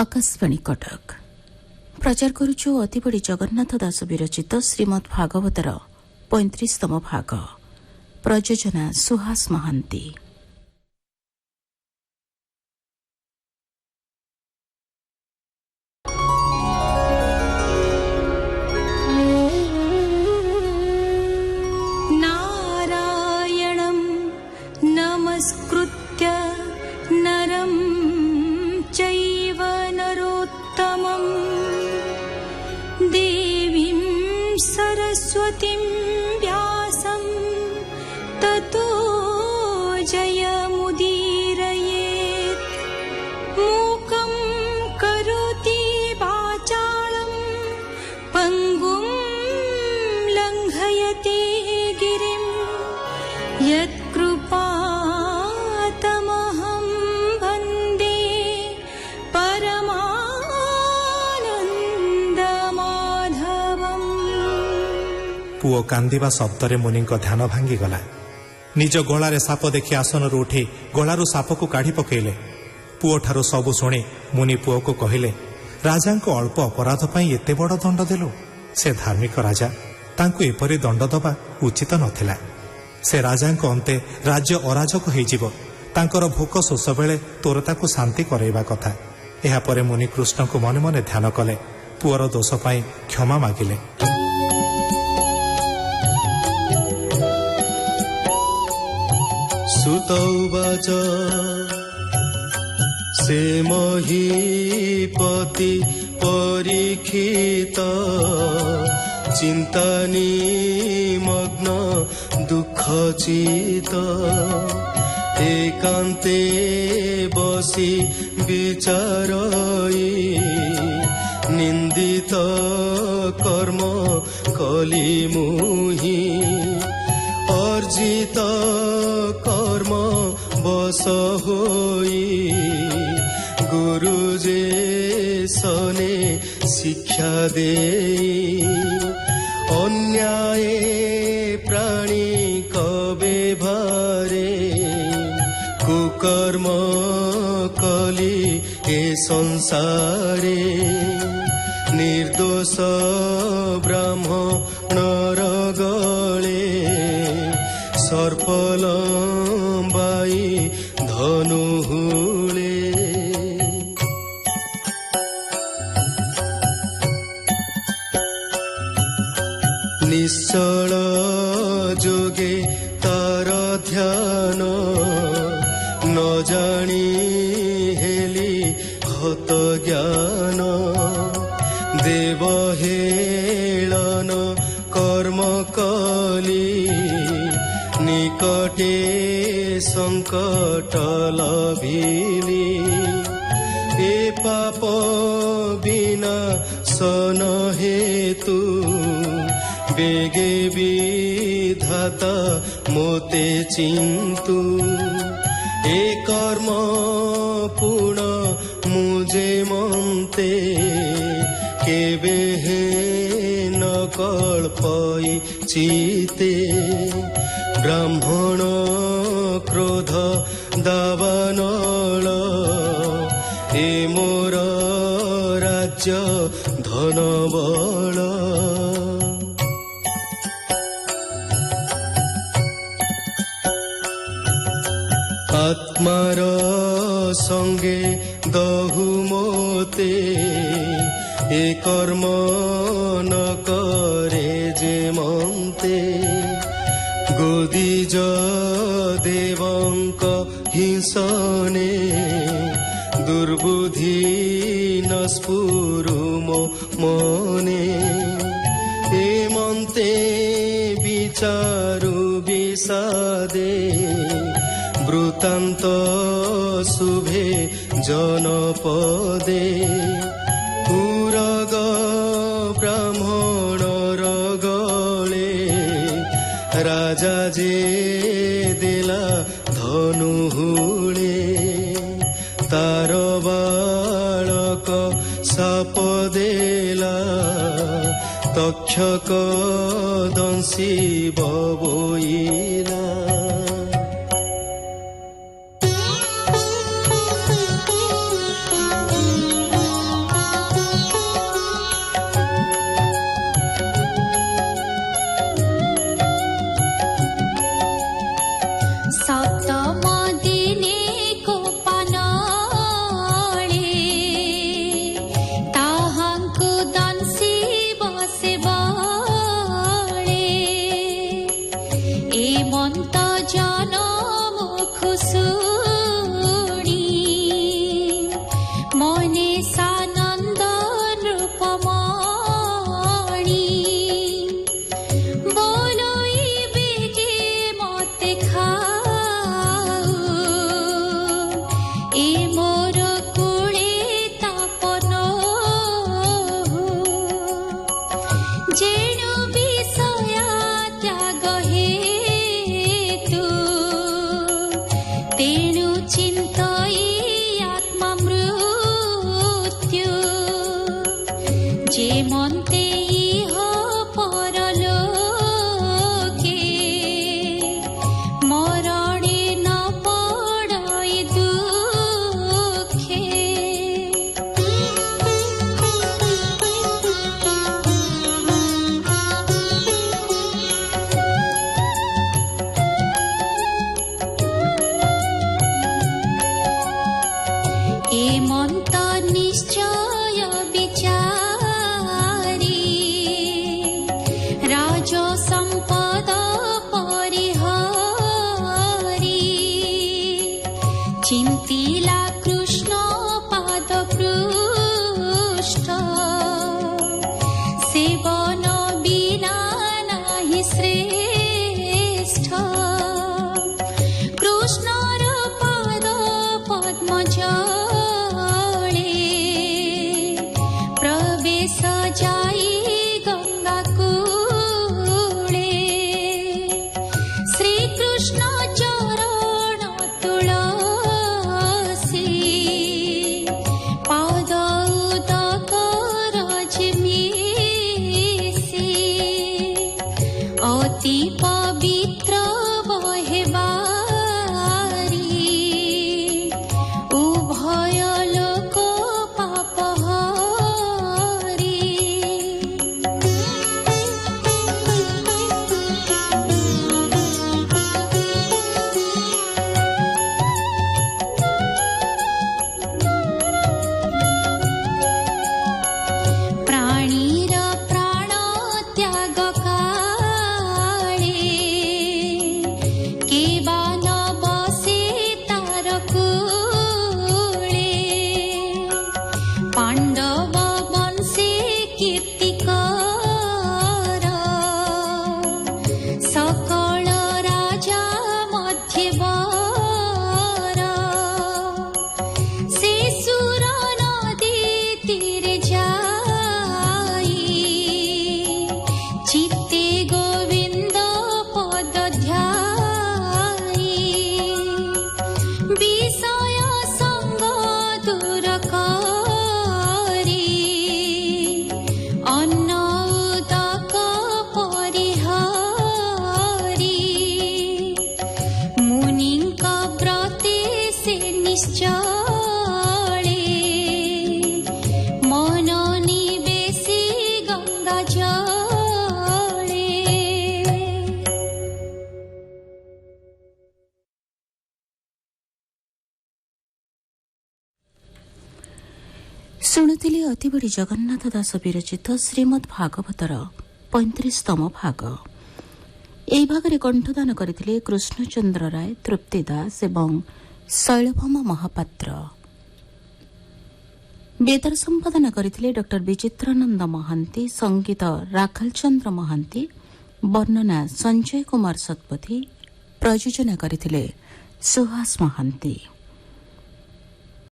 आकाशवाणी कटक प्रचार करुछु अतिबड़ी जगन्नाथ दास विरचित श्रीमद् भागवतर 35तम भाग प्रयोजना सुहास महांती। नारायणं नमस्कृत्य नरं चैव नरोत्तमं देवीं सरस्वतीं व्यासं ततो जयमुदीरयेत्। मूकं करोति वाचालं पङ्गुं लङ्घयति गिरिं यत्कृपातमहं वन्दे परमानन्दमाधवम्। पुओ कांदिबा शब्दरे मुनिଙ୍କ ध्यान भांगीगला। निज गଳାରେ साप देखि आसनରୁ उठी गଳାରୁ सापକୁ काढ़ी पकेइले। पुओठाରୁ ସବୁ ଶୁଣି मुनि पुओକୁ କହିଲେ, राजाଙ୍କ अल्प अपराध ପାଇଁ ଏତେ ବଡ଼ ଦଣ୍ଡ ଦେଲୁ। ସେ ଧାର୍ମିକ ରାଜା, ତାଙ୍କୁ ଏପରି ଦଣ୍ଡ ଦେବା ଉଚିତ ନଥିଲା। ସେ ରାଜାଙ୍କ ଅନ୍ତେ ରାଜ୍ୟ ଅରାଜକ ହୋଇଯିବ। ତାଙ୍କର ଭୋକ ଶୋଷ ବେଳେ ତୋର ତାକୁ ଶାନ୍ତି କରାଇବା କଥା। ଏହାପରେ ମୁନି କୃଷ୍ଣଙ୍କୁ ମନେ ମନେ ଧ୍ୟାନ କଲେ। ପୁଅର ଦୋଷ ପାଇଁ କ୍ଷମା ମାଗିଲେ। सुतौवाच से महीपति परीक्षित चिन्तानिमग्न दुःखचित एकान्ते बसि विचारयि निन्दित कर्म कलिमुहि अर्जित कर्म बस होई गुरुजे सने शिक्षा दे अन्याये प्राणी कबे भारे कुकर्म कली ए संसारे निर्दोष ब्राह्मणर गळे सर्पलम्बाई धनुहुळे निश्चल जोगे तार ध्यान न जानी हेली हत ज्ञान देवहेलन कर्म कली निकटे संकट लभिली ए पाप बिना सन हेतु बेगे विधाता मोते चिंतु ए कर्म पूर्ण मुझे मंते केबे हे न कल्पई चिते ब्राह्मण क्रोध दावानल ए मोर राज्य धन बल आत्मार संगे दहु मोते ए कर्म न करे जे मंते गोदीज देवंक हिंसने दुर्बुद्धि न स्फुरु मो मने ए मंते विचारु विषादे वृत्तान्त शुभे जनपदे पुरग ब्राह्मणर गळे राजा जे देला धनुहुळे तार बालक साप देला तक्षक दंशी बबोइला ଏମନ୍ତ ନିଶ୍ଚୟ ବିଚାରି ରାଜ ସମ୍ପଦ ପରିହରି ଚିନ୍ତିଲା କୃଷ୍ଣ ପାଦ ପୃଷ୍ଠ ସେବନ ବିନା ନାହିଁ ଶ୍ରେଷ୍ଠ କୃଷ୍ଣର ପାଦ ପଦ୍ମ ଜଳେ ପ୍ରବେଶ ଯାଇ ଗଙ୍ଗା କୂଳେ ଶ୍ରୀକୃଷ୍ଣ ଚରଣ ତୁଳସୀ ପାଦ ଉଦକ ରଜେ ମିଶି ଅତି ପବିତ୍ର ବହେ ବାରି ଉଭୟ ଲୋକ ପାପ ହରି ପ୍ରାଣୀର ପ୍ରାଣ ତ୍ୟାଗ କାଳେ କେବା ନ ବସେ ତାର କୂଳେ ପାଣ୍ଡବ ବଂଶେ କୀର୍ତ୍ତି କର ସକଳ ରାଜା ମଧ୍ୟେ ବର ସେ ସୁର ନଦୀ ତୀରେ ଯାଇ ଚିତ୍ତେ ଗୋବିନ୍ଦ ପଦ ଧ୍ୟାଇ ବିଷୟ ସଙ୍ଗ ଦୂର କରି ଅନ୍ନ ଉଦକ ପରିହରି ମୁନିଙ୍କ ବ୍ରତେ ସେ ନିଶ୍ଚଳେ ମନ ନିବେଶି ଗଙ୍ଗା ଜଳେ ଶୁଣୁଥିଲେ ଅତିବଡ଼ି ଜଗନ୍ନାଥ ଦାସ ବିରଚିତ ଶ୍ରୀମଦ୍ ଭାଗବତର 35ତମ ଭାଗ। ଏହି ଭାଗରେ କଣ୍ଠଦାନ କରିଥିଲେ କୃଷ୍ଣଚନ୍ଦ୍ର ରାୟ, ତୃପ୍ତି ଦାସ ଏବଂ ଶୈଳଭୌମ ମହାପାତ୍ର। ବେତାର ସମ୍ପାଦନା କରିଥିଲେ ଡକ୍ଟର ବିଚିତ୍ରାନନ୍ଦ ମହାନ୍ତି, ସଙ୍ଗୀତ ରାଖଲଚନ୍ଦ୍ର ମହାନ୍ତି, ବର୍ଣ୍ଣନା ସଞ୍ଜୟ କୁମାର ଶତପଥୀ, ପ୍ରଯୋଜନା କରିଥିଲେ ସୁହାସ ମହାନ୍ତି।